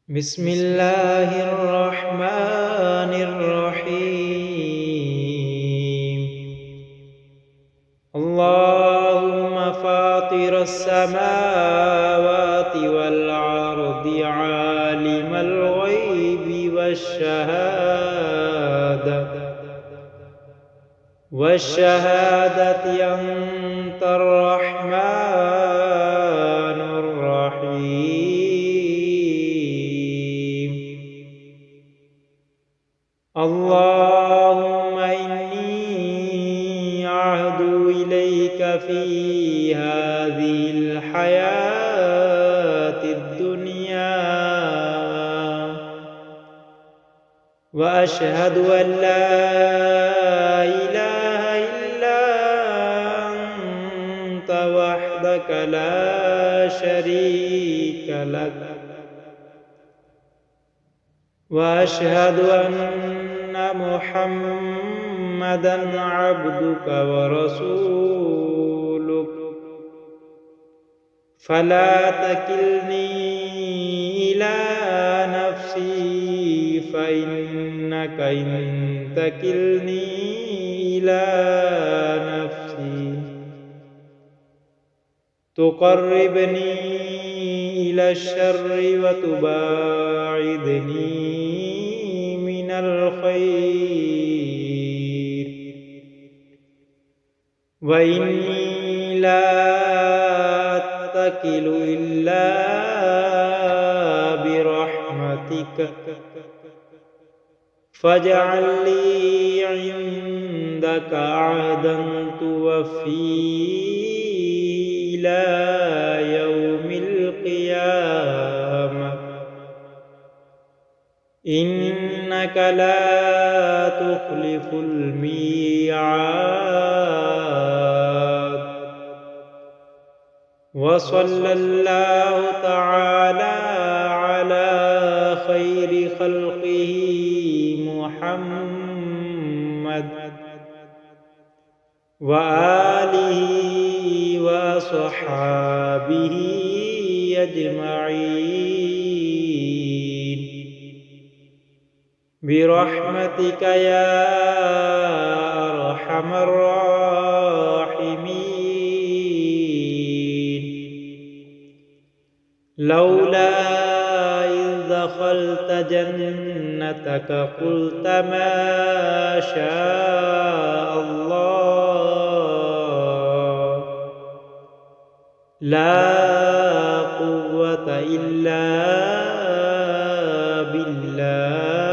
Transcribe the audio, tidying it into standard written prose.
بسم الله الرحمن الرحيم. اللهم فاطر السماوات والأرض عالم الغيب والشهادة أنت الرحمن الرحيم. اللهم إني أعهد إليك في هذه الحياة الدنيا وأشهد أن لا إله إلا أنت وحدك لا شريك لك، وأشهد أن محمدًا عبدك ورسولك، فلا تكلني إلى نفسي فإنك إن تكلني إلى نفسي تقربني إلى الشر وتباعدني من الخير، وإني لا أتكل إلا برحمتك، فاجعل لي عندك عهدا توفيه إلى يوم القيامة، إنك لا تخلف الميعاد. وصلى الله تعالى على خير خلقه محمد وآله وصحابه أجمعين برحمتك يا أرحم الراحمين. لولا إذ دخلت جنتك قلت ما شاء الله لا قوة إلا بالله.